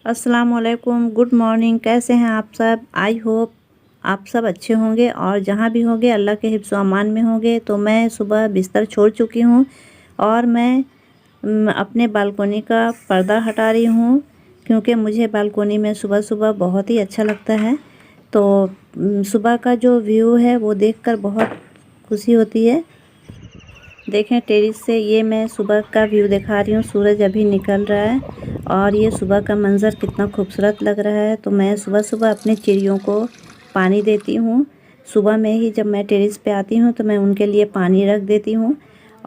अस्सलाम वालेकुम, good morning. कैसे हैं आप सब? आई होप आप सब अच्छे होंगे और जहाँ भी होंगे अल्लाह के हिफ्ज़ व अमान में होंगे। तो मैं सुबह बिस्तर छोड़ चुकी हूँ और मैं अपने बालकोनी का पर्दा हटा रही हूँ, क्योंकि मुझे बालकोनी में सुबह सुबह बहुत ही अच्छा लगता है। तो सुबह का जो व्यू है वो देखकर बहुत खुशी होती है। देखें, टेरेस से ये मैं सुबह का व्यू दिखा रही हूँ। सूरज अभी निकल रहा है और ये सुबह का मंज़र कितना खूबसूरत लग रहा है। तो मैं सुबह सुबह अपने चिड़ियों को पानी देती हूँ। सुबह में ही जब मैं टेरेस पे आती हूँ तो मैं उनके लिए पानी रख देती हूँ।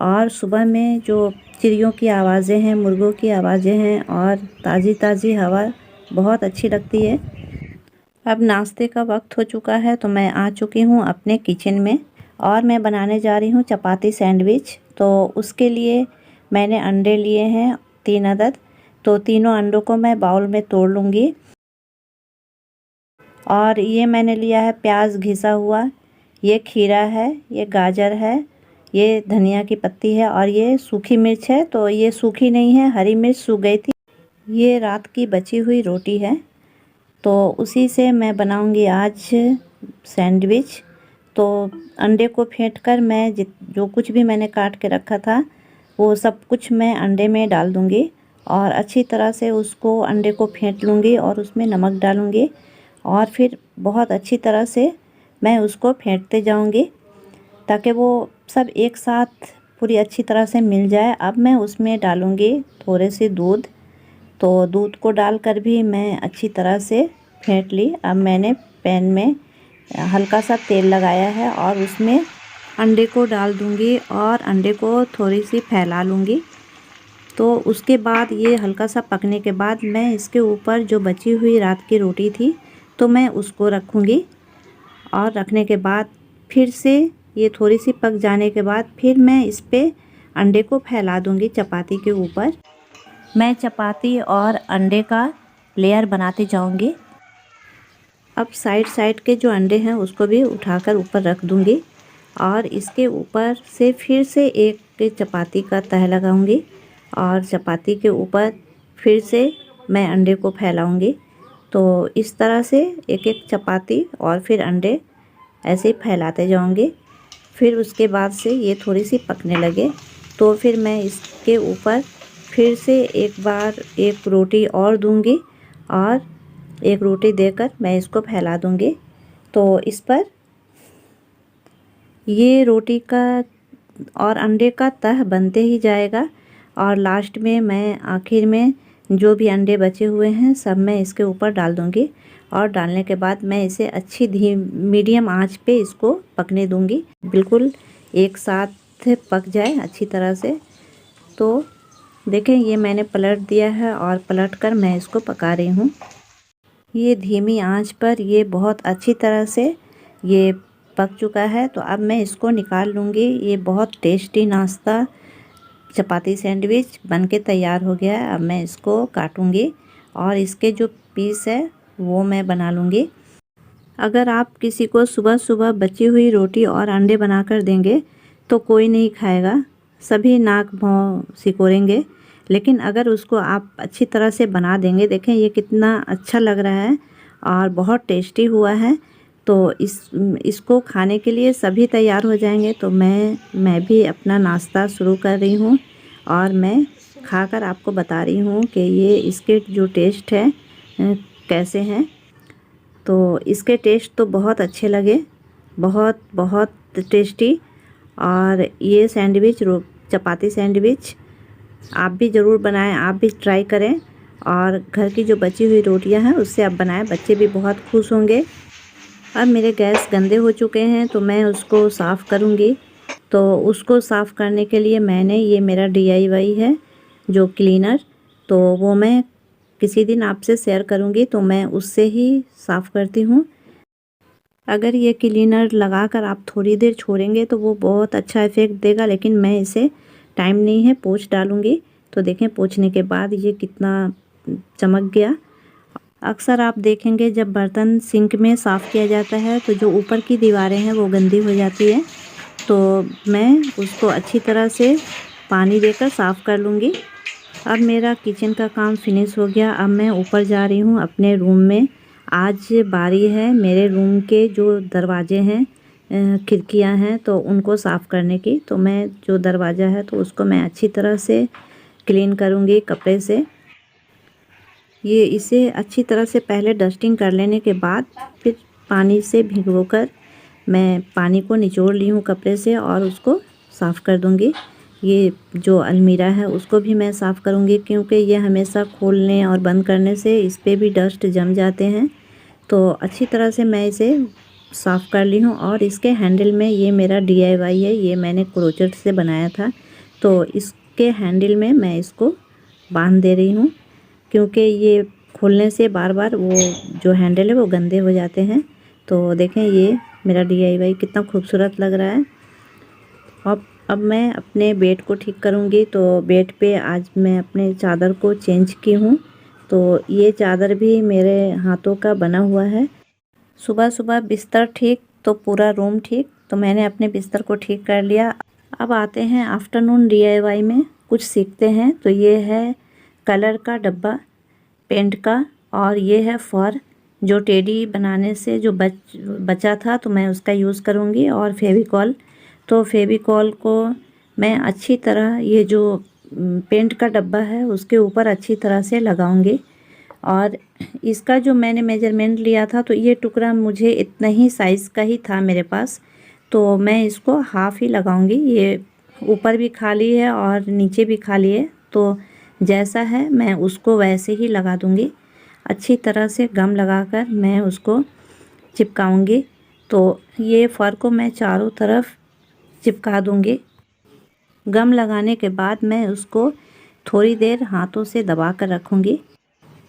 और सुबह में जो चिड़ियों की आवाज़ें हैं, मुर्गों की आवाज़ें हैं और ताज़ी ताज़ी हवा बहुत अच्छी लगती है। अब नाश्ते का वक्त हो चुका है तो मैं आ चुकी हूँ अपने किचन में और मैं बनाने जा रही हूँ चपाती सैंडविच। तो उसके लिए मैंने अंडे लिए हैं 3 अदद। तो तीनों अंडों को मैं बाउल में तोड़ लूँगी। और ये मैंने लिया है प्याज घिसा हुआ, ये खीरा है, ये गाजर है, ये धनिया की पत्ती है और ये सूखी मिर्च है। तो ये सूखी नहीं है, हरी मिर्च सूख गई थी। ये रात की बची हुई रोटी है, तो उसी से मैं बनाऊंगी आज सैंडविच। तो अंडे को फेंटकर मैं जो कुछ भी मैंने काट के रखा था वो सब कुछ मैं अंडे में डाल दूंगी और अच्छी तरह से उसको अंडे को फेंट लूँगी और उसमें नमक डालूँगी और फिर बहुत अच्छी तरह से मैं उसको फेंटते जाऊंगी ताकि वो सब एक साथ पूरी अच्छी तरह से मिल जाए। अब मैं उसमें डालूँगी थोड़े से दूध। तो दूध को डालकर भी मैं अच्छी तरह से फेंट ली। अब मैंने पैन में हल्का सा तेल लगाया है और उसमें अंडे को डाल दूंगी और अंडे को थोड़ी सी फैला लूँगी। तो उसके बाद ये हल्का सा पकने के बाद मैं इसके ऊपर जो बची हुई रात की रोटी थी तो मैं उसको रखूँगी और रखने के बाद फिर से ये थोड़ी सी पक जाने के बाद फिर मैं इस पर अंडे को फैला दूँगी चपाती के ऊपर। मैं चपाती और अंडे का लेयर बनाती जाऊंगी। अब साइड साइड के जो अंडे हैं उसको भी उठाकर ऊपर रख दूंगी और इसके ऊपर से फिर से एक चपाती का तह लगाऊंगी और चपाती के ऊपर फिर से मैं अंडे को फैलाऊंगी। तो इस तरह से एक एक चपाती और फिर अंडे ऐसे ही फैलाते जाऊंगी। फिर उसके बाद से ये थोड़ी सी पकने लगे तो फिर मैं इसके ऊपर फिर से एक बार एक रोटी और दूंगी और एक रोटी देकर मैं इसको फैला दूंगी। तो इस पर ये रोटी का और अंडे का तह बनते ही जाएगा और लास्ट में मैं आखिर में जो भी अंडे बचे हुए हैं सब मैं इसके ऊपर डाल दूंगी और डालने के बाद मैं इसे अच्छी मीडियम आंच पे इसको पकने दूंगी, बिल्कुल एक साथ पक जाए अच्छी तरह से। तो देखें, ये मैंने पलट दिया है और पलट कर मैं इसको पका रही हूँ। ये धीमी आंच पर ये बहुत अच्छी तरह से ये पक चुका है। तो अब मैं इसको निकाल लूँगी। ये बहुत टेस्टी नाश्ता चपाती सैंडविच बनके तैयार हो गया है। अब मैं इसको काटूँगी और इसके जो पीस है वो मैं बना लूँगी। अगर आप किसी को सुबह सुबह बची हुई रोटी और अंडे बनाकर देंगे तो कोई नहीं खाएगा, सभी नाक भौं सिकोड़ेंगे। लेकिन अगर उसको आप अच्छी तरह से बना देंगे, देखें ये कितना अच्छा लग रहा है और बहुत टेस्टी हुआ है। तो इसको खाने के लिए सभी तैयार हो जाएंगे। तो मैं भी अपना नाश्ता शुरू कर रही हूँ और मैं खाकर आपको बता रही हूँ कि ये इसके जो टेस्ट है कैसे हैं। तो इसके टेस्ट तो बहुत अच्छे लगे, बहुत बहुत टेस्टी। और ये सैंडविच चपाती सैंडविच आप भी ज़रूर बनाएं, आप भी ट्राई करें और घर की जो बची हुई रोटियां हैं उससे आप बनाएं, बच्चे भी बहुत खुश होंगे। अब मेरे गैस गंदे हो चुके हैं तो मैं उसको साफ़ करूंगी। तो उसको साफ़ करने के लिए मैंने ये मेरा DIY है जो क्लीनर, तो वो मैं किसी दिन आपसे शेयर करूंगी। तो मैं उससे ही साफ़ करती हूँ। अगर ये क्लीनर लगाकर आप थोड़ी देर छोड़ेंगे तो वो बहुत अच्छा इफ़ेक्ट देगा, लेकिन मैं इसे टाइम नहीं है, पोंछ डालूँगी। तो देखें पोंछने के बाद ये कितना चमक गया। अक्सर आप देखेंगे जब बर्तन सिंक में साफ़ किया जाता है तो जो ऊपर की दीवारें हैं वो गंदी हो जाती है। तो मैं उसको अच्छी तरह से पानी देकर साफ़ कर लूँगी। अब मेरा किचन का काम फिनिश हो गया। अब मैं ऊपर जा रही हूँ अपने रूम में। आज बारी है मेरे रूम के जो दरवाजे हैं, खिड़कियाँ हैं, तो उनको साफ़ करने की। तो मैं जो दरवाज़ा है तो उसको मैं अच्छी तरह से क्लीन करूँगी कपड़े से। ये इसे अच्छी तरह से पहले डस्टिंग कर लेने के बाद फिर पानी से भिगोकर मैं पानी को निचोड़ ली हूँ कपड़े से और उसको साफ़ कर दूँगी। ये जो अलमीरा है उसको भी मैं साफ़ करूँगी, क्योंकि ये हमेशा खोलने और बंद करने से इस पर भी डस्ट जम जाते हैं। तो अच्छी तरह से मैं इसे साफ़ कर ली हूँ। और इसके हैंडल में, ये मेरा DIY है, ये मैंने क्रोचेट से बनाया था। तो इसके हैंडल में मैं इसको बांध दे रही हूँ, क्योंकि ये खोलने से बार बार वो जो हैंडल है वो गंदे हो जाते हैं। तो देखें ये मेरा DIY कितना खूबसूरत लग रहा है। अब मैं अपने बेड को ठीक करूँगी। तो बेड पे आज मैं अपने चादर को चेंज की हूँ। तो ये चादर भी मेरे हाथों का बना हुआ है। सुबह सुबह बिस्तर ठीक तो पूरा रूम ठीक। तो मैंने अपने बिस्तर को ठीक कर लिया। अब आते हैं आफ्टरनून DIY में कुछ सीखते हैं। तो ये है कलर का डब्बा पेंट का, और ये है फर जो टेडी बनाने से जो बचा था, तो मैं उसका यूज़ करूँगी। और फेविकॉल, तो फेविकॉल को मैं अच्छी तरह, ये जो पेंट का डब्बा है उसके ऊपर अच्छी तरह से लगाऊंगी। और इसका जो मैंने मेजरमेंट लिया था, तो ये टुकड़ा मुझे इतना ही साइज़ का ही था मेरे पास, तो मैं इसको हाफ़ ही लगाऊंगी। ये ऊपर भी खाली है और नीचे भी खाली है, तो जैसा है मैं उसको वैसे ही लगा दूंगी। अच्छी तरह से गम लगाकर मैं उसको चिपकाऊंगी। तो ये फर को मैं चारों तरफ चिपका दूंगी। गम लगाने के बाद मैं उसको थोड़ी देर हाथों से दबा कर रखूँगी।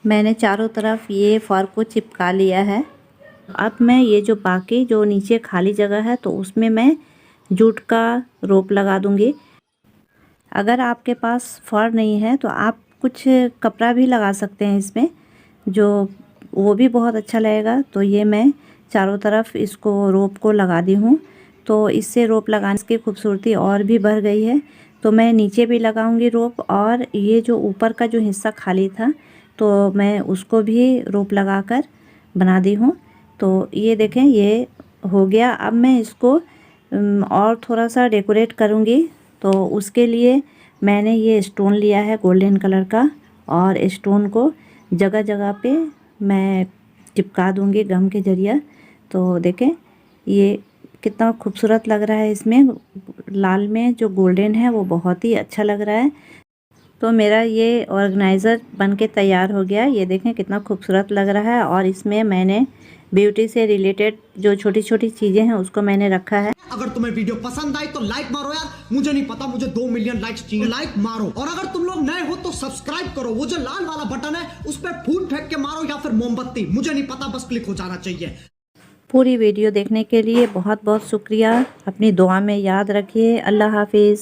मैंने चारों तरफ ये फर को चिपका लिया है। अब मैं ये जो बाकी जो नीचे खाली जगह है, तो उसमें मैं जूट का रोप लगा दूंगी। अगर आपके पास फर नहीं है तो आप कुछ कपड़ा भी लगा सकते हैं इसमें, जो वो भी बहुत अच्छा लगेगा। तो ये मैं चारों तरफ इसको रोप को लगा दी हूँ। तो इससे रोप लगाने की खूबसूरती और भी बढ़ गई है। तो मैं नीचे भी लगाऊंगी रोप, और ये जो ऊपर का जो हिस्सा खाली था तो मैं उसको भी रोप लगाकर बना दी हूँ। तो ये देखें ये हो गया। अब मैं इसको और थोड़ा सा डेकोरेट करूँगी। तो उसके लिए मैंने ये स्टोन लिया है गोल्डन कलर का, और स्टोन को जगह जगह पे मैं चिपका दूँगी गम के ज़रिए। तो देखें ये कितना खूबसूरत लग रहा है। इसमें लाल में जो गोल्डन है वो बहुत ही अच्छा लग रहा है। तो मेरा ये ऑर्गेनाइज़र बन के तैयार हो गया। ये देखें कितना खूबसूरत लग रहा है। और इसमें मैंने ब्यूटी से रिलेटेड जो छोटी छोटी चीज़ें हैं उसको मैंने रखा है। अगर तुम्हें वीडियो पसंद आई तो लाइक मारो यार, मुझे नहीं पता, मुझे 2 मिलियन लाइक्स चाहिए, लाइक मारो। और अगर तुम लोग नए हो तो सब्सक्राइब करो, वो जो लाल वाला बटन है उस पर फूल फेंक के मारो या फिर मोमबत्ती, मुझे नहीं पता, बस क्लिक हो जाना चाहिए। पूरी वीडियो देखने के लिए बहुत बहुत शुक्रिया। अपनी दुआ में याद रखिए। अल्लाह हाफिज़।